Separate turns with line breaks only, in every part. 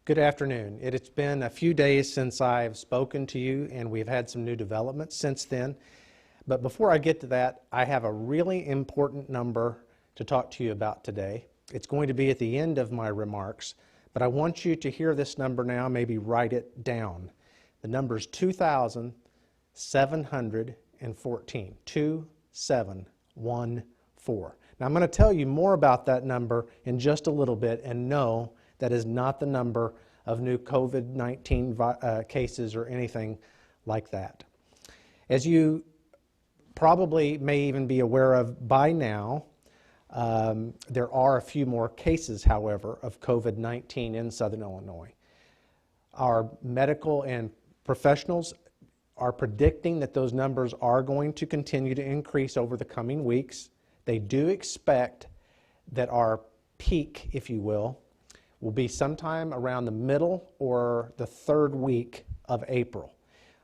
Good afternoon. It has been a few days since I've spoken to you, and we've had some new developments since then. But before I get to that, I have a really important number to talk to you about today. It's going to be at the end of my remarks, but I want you to hear this number now, maybe write it down. The number is 2,714, 2714. Now I'm going to tell you more about that number in just a little bit, and no, that is not the number of new COVID-19 cases or anything like that. As you probably may even be aware of by now, there are a few more cases, however, of COVID-19 in Southern Illinois. Our medical and professionals are predicting that those numbers are going to continue to increase over the coming weeks. They do expect that our peak, if you will be sometime around the middle or the third week of April.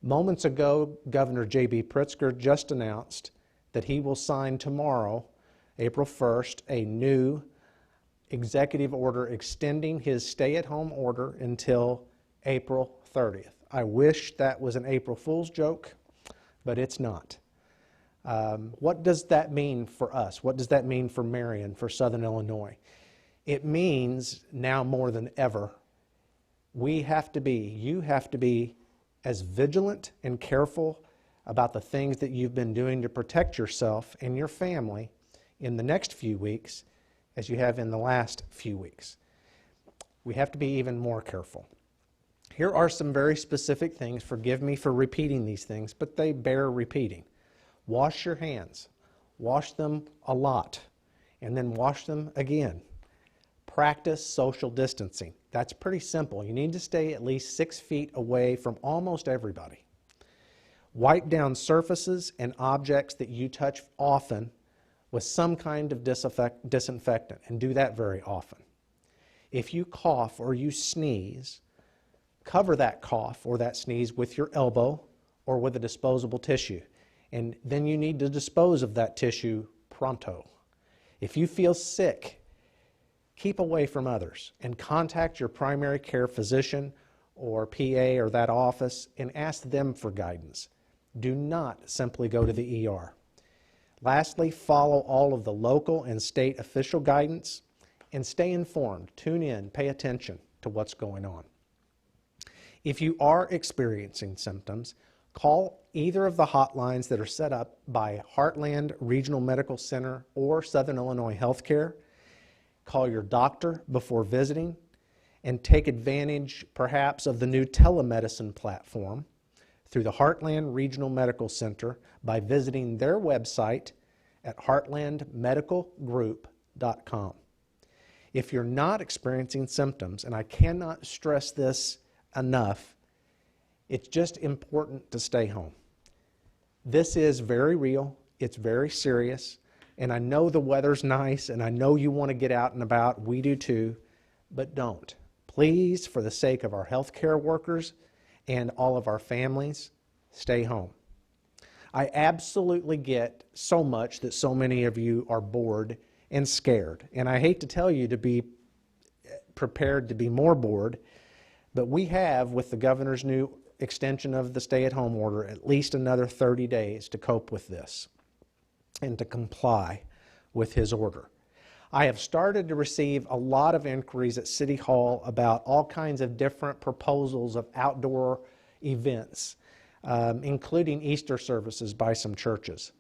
Moments ago, Governor J.B. Pritzker just announced that he will sign tomorrow, April 1st, a new executive order extending his stay-at-home order until April 30th. I wish that was an April Fool's joke, but it's not. What does that mean for us? What does that mean for Marion, for Southern Illinois? It means now more than ever, you have to be as vigilant and careful about the things that you've been doing to protect yourself and your family in the next few weeks as you have in the last few weeks. We have to be even more careful. Here are some very specific things. Forgive me for repeating these things, but they bear repeating. Wash your hands. Wash them a lot, and then wash them again. Practice social distancing. That's pretty simple. You need to stay at least 6 feet away from almost everybody. Wipe down surfaces and objects that you touch often with some kind of disinfectant, and do that very often. If you cough or you sneeze, cover that cough or that sneeze with your elbow or with a disposable tissue, and then you need to dispose of that tissue pronto. If you feel sick, keep away from others and contact your primary care physician or PA or that office and ask them for guidance. Do not simply go to the ER. Lastly, follow all of the local and state official guidance and stay informed. Tune in, pay attention to what's going on. If you are experiencing symptoms, call either of the hotlines that are set up by Heartland Regional Medical Center or Southern Illinois Healthcare. Call your doctor before visiting, and take advantage perhaps of the new telemedicine platform through the Heartland Regional Medical Center by visiting their website at heartlandmedicalgroup.com. If you're not experiencing symptoms, and I cannot stress this enough, it's just important to stay home. This is very real, it's very serious, and I know the weather's nice, and I know you want to get out and about. We do too, but don't. Please, for the sake of our healthcare workers and all of our families, stay home. I absolutely get so much that so many of you are bored and scared, and I hate to tell you to be prepared to be more bored, but we have, with the governor's new extension of the stay-at-home order, at least another 30 days to cope with this and to comply with his order. I have started to receive a lot of inquiries at City Hall about all kinds of different proposals of outdoor events, including Easter services by some churches.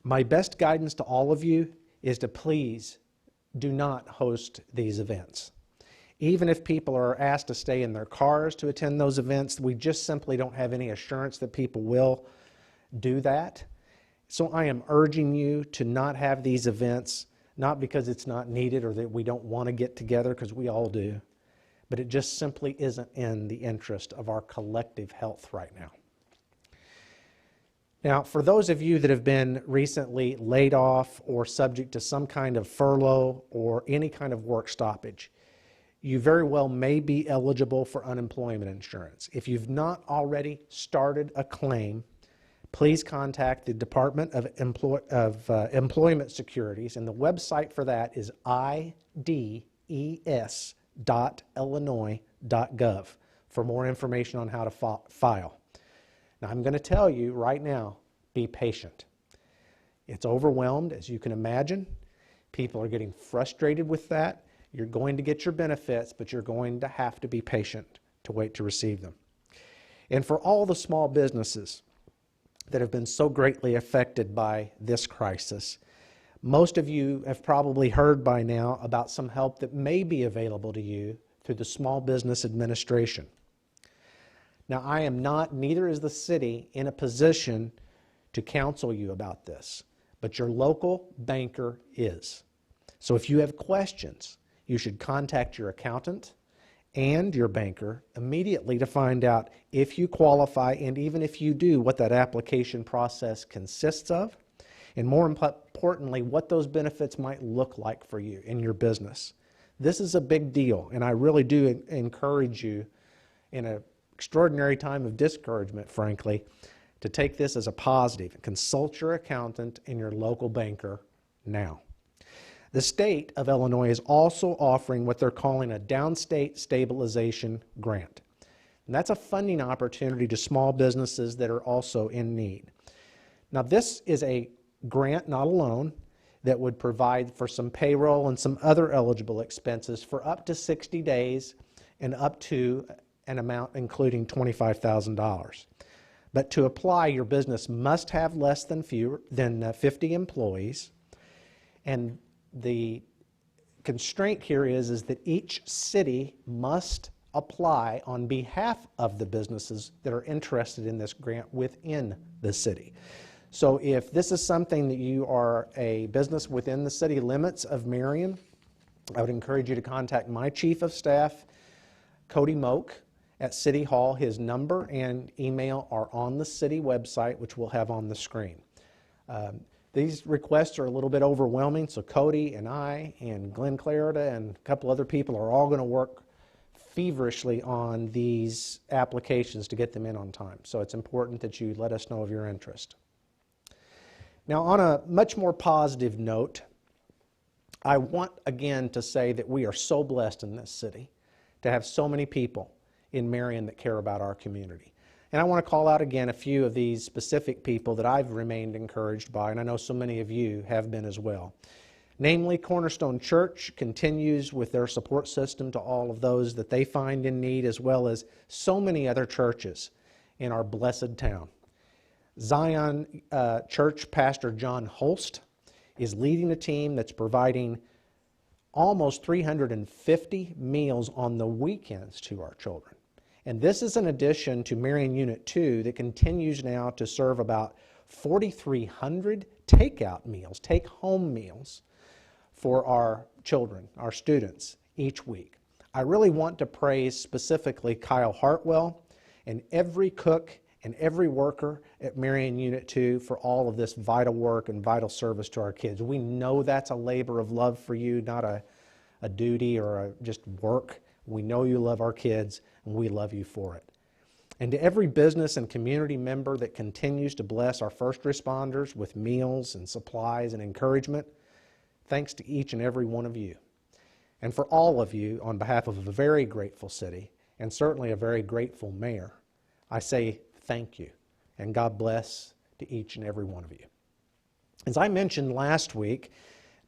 My best guidance to all of you is to please do not host these events. Even if people are asked to stay in their cars to attend those events, we just simply don't have any assurance that people will do that. So I am urging you to not have these events, not because it's not needed or that we don't want to get together, because we all do, but it just simply isn't in the interest of our collective health right now. Now, for those of you that have been recently laid off or subject to some kind of furlough or any kind of work stoppage, you very well may be eligible for unemployment insurance. If you've not already started a claim, please contact the Department of Employment Securities, and the website for that is ides.gov. bank.illinois.gov for more information on how to file. Now, I'm going to tell you right now, be patient. It's overwhelmed, as you can imagine. People are getting frustrated with that. You're going to get your benefits, but you're going to have to be patient to wait to receive them. And for all the small businesses that have been so greatly affected by this crisis, most of you have probably heard by now about some help that may be available to you through the Small Business Administration. Now, I am not, neither is the city, in a position to counsel you about this, but your local banker is. So if you have questions, you should contact your accountant and your banker immediately to find out if you qualify, and even if you do, what that application process consists of, and more importantly, what those benefits might look like for you in your business. This is a big deal, and I really do encourage you, in an extraordinary time of discouragement, frankly, to take this as a positive. Consult your accountant and your local banker now. The state of Illinois is also offering what they're calling a downstate stabilization grant. And that's a funding opportunity to small businesses that are also in need. Now, this is a grant, not a loan, that would provide for some payroll and some other eligible expenses for up to 60 days and up to an amount including $25,000. But to apply, your business must have less than 50 employees, and the constraint here is that each city must apply on behalf of the businesses that are interested in this grant within the city. So if this is something that you are a business within the city limits of Marion, I would encourage you to contact my chief of staff, Cody Moak, at City Hall. His number and email are on the city website, which we'll have on the screen. These requests are a little bit overwhelming, so Cody and I and Glenn Clarida and a couple other people are all going to work feverishly on these applications to get them in on time. So it's important that you let us know of your interest. Now, on a much more positive note, I want again to say that we are so blessed in this city to have so many people in Marion that care about our community. And I want to call out again a few of these specific people that I've remained encouraged by, and I know so many of you have been as well. Namely, Cornerstone Church continues with their support system to all of those that they find in need, as well as so many other churches in our blessed town. Zion Church Pastor John Holst is leading a team that's providing almost 350 meals on the weekends to our children. And this is in addition to Marion Unit 2 that continues now to serve about 4,300 takeout meals, take-home meals for our children, our students, each week. I really want to praise specifically Kyle Hartwell and every cook and every worker at Marion Unit 2 for all of this vital work and vital service to our kids. We know that's a labor of love for you, not a duty or just work. We know you love our kids, and we love you for it. And to every business and community member that continues to bless our first responders with meals and supplies and encouragement, thanks to each and every one of you. And for all of you, on behalf of a very grateful city, and certainly a very grateful mayor, I say thank you, and God bless to each and every one of you. As I mentioned last week,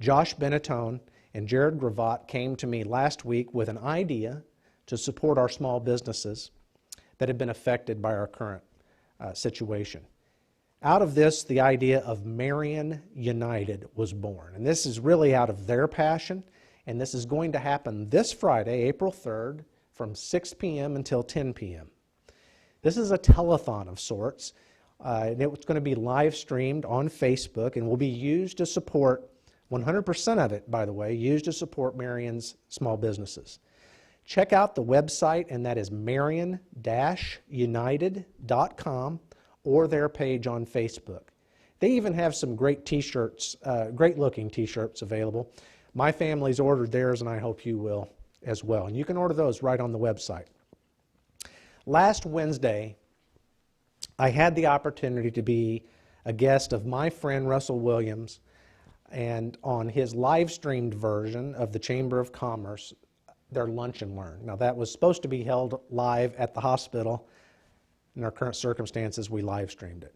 Josh Benetone and Jared Gravatt came to me last week with an idea to support our small businesses that have been affected by our current situation. Out of this, the idea of Marion United was born. And this is really out of their passion, and this is going to happen this Friday, April 3rd, from 6 p.m. until 10 p.m. This is a telethon of sorts, and it's going to be live streamed on Facebook and will be used to support 100% of it, by the way, used to support Marion's small businesses. Check out the website, and that is marion-united.com, or their page on Facebook. They even have some great t-shirts, great-looking t-shirts available. My family's ordered theirs, and I hope you will as well. And you can order those right on the website. Last Wednesday, I had the opportunity to be a guest of my friend Russell Williams, and on his live-streamed version of the Chamber of Commerce their lunch and learn. Now, that was supposed to be held live at the hospital. In our current circumstances, we live streamed it.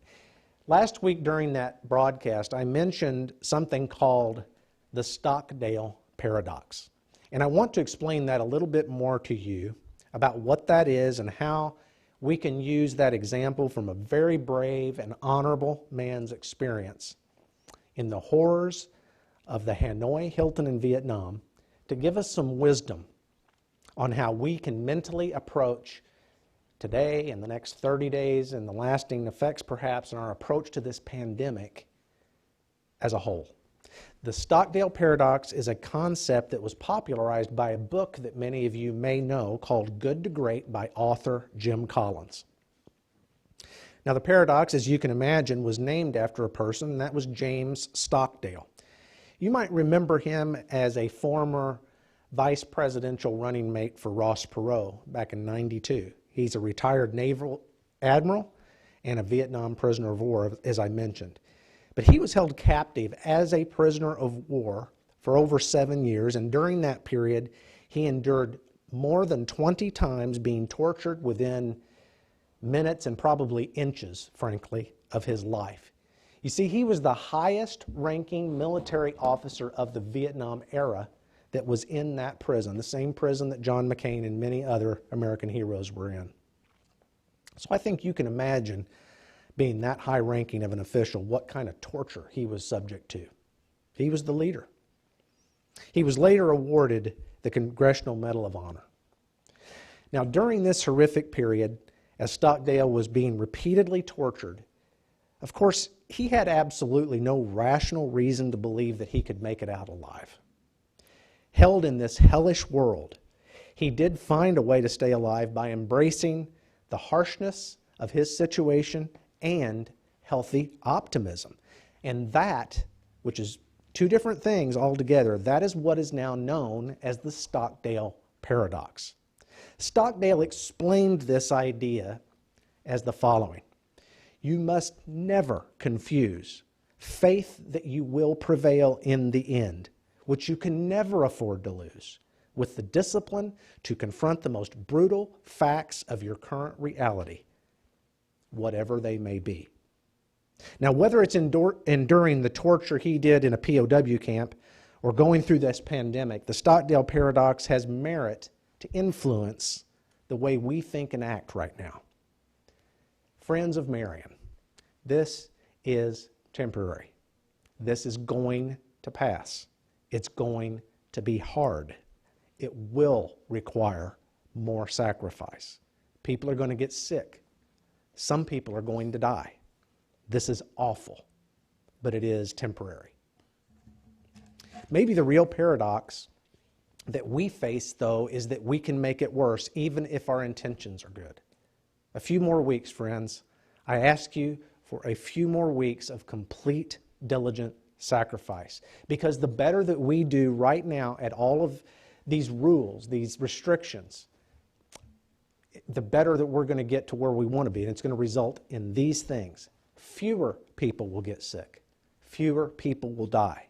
Last week during that broadcast, I mentioned something called the Stockdale Paradox. And I want to explain that a little bit more to you about what that is and how we can use that example from a very brave and honorable man's experience in the horrors of the Hanoi Hilton in Vietnam to give us some wisdom on how we can mentally approach today and the next 30 days and the lasting effects perhaps in our approach to this pandemic as a whole. The Stockdale Paradox is a concept that was popularized by a book that many of you may know called Good to Great by author Jim Collins. Now, the paradox, as you can imagine, was named after a person, and that was James Stockdale. You might remember him as a former vice presidential running mate for Ross Perot back in '92. He's a retired naval admiral and a Vietnam prisoner of war, as I mentioned. But he was held captive as a prisoner of war for over 7 years, and during that period, he endured more than 20 times being tortured within minutes and probably inches, frankly, of his life. You see, he was the highest-ranking military officer of the Vietnam era that was in that prison, the same prison that John McCain and many other American heroes were in. So I think you can imagine, being that high-ranking of an official, what kind of torture he was subject to. He was the leader. He was later awarded the Congressional Medal of Honor. Now, during this horrific period, as Stockdale was being repeatedly tortured, of course, he had absolutely no rational reason to believe that he could make it out alive. Held in this hellish world, he did find a way to stay alive by embracing the harshness of his situation and healthy optimism. And that, which is two different things altogether, that is what is now known as the Stockdale Paradox. Stockdale explained this idea as the following: you must never confuse faith that you will prevail in the end, which you can never afford to lose, with the discipline to confront the most brutal facts of your current reality, whatever they may be. Now, whether it's enduring the torture he did in a POW camp or going through this pandemic, the Stockdale Paradox has merit to influence the way we think and act right now. Friends of Marion, this is temporary. This is going to pass. It's going to be hard. It will require more sacrifice. People are going to get sick. Some people are going to die. This is awful, but it is temporary. Maybe the real paradox that we face, though, is that we can make it worse even if our intentions are good. A few more weeks, friends. I ask you for a few more weeks of complete, diligent sacrifice. Because the better that we do right now at all of these rules, these restrictions, the better that we're going to get to where we want to be. And it's going to result in these things. Fewer people will get sick. Fewer people will die.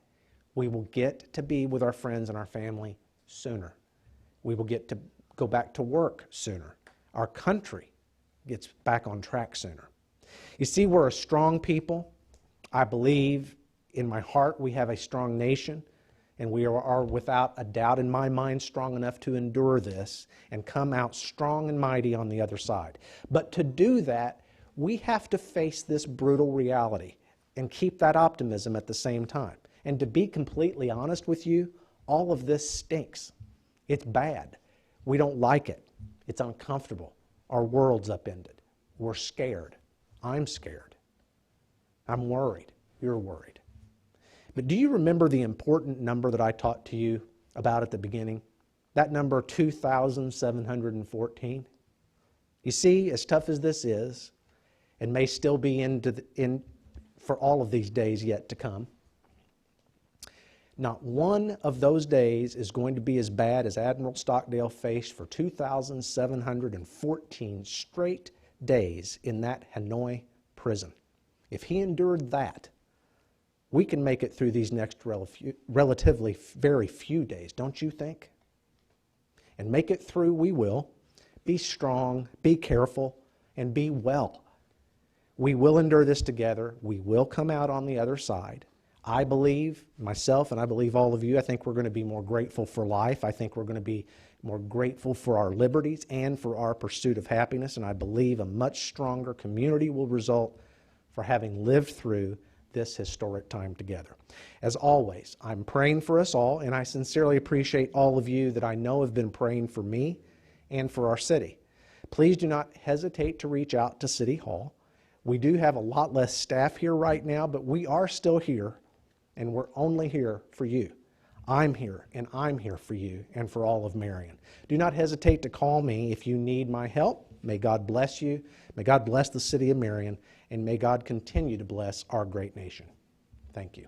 We will get to be with our friends and our family sooner. We will get to go back to work sooner. Our country gets back on track sooner. You see, we're a strong people. I believe in my heart we have a strong nation, and we are without a doubt in my mind strong enough to endure this and come out strong and mighty on the other side. But to do that, we have to face this brutal reality and keep that optimism at the same time. And to be completely honest with you, all of this stinks. It's bad. We don't like it. It's uncomfortable. Our world's upended. We're scared. I'm scared. I'm worried. You're worried. But do you remember the important number that I taught to you about at the beginning? That number, 2,714. You see, as tough as this is, and may still be in for all of these days yet to come, not one of those days is going to be as bad as Admiral Stockdale faced for 2,714 straight days in that Hanoi prison. If he endured that, we can make it through these next relatively very few days, don't you think? and make it through we will. Be strong, be careful, and be well. We will endure this together. We will come out on the other side. I believe, myself, and I believe all of you, I think we're going to be more grateful for life. I think we're going to be more grateful for our liberties and for our pursuit of happiness. And I believe a much stronger community will result for having lived through this historic time together. As always, I'm praying for us all, and I sincerely appreciate all of you that I know have been praying for me and for our city. Please do not hesitate to reach out to City Hall. We do have a lot less staff here right now, but we are still here, and we're only here for you. I'm here, and I'm here for you and for all of Marion. Do not hesitate to call me if you need my help. May God bless you. May God bless the city of Marion, and may God continue to bless our great nation. Thank you.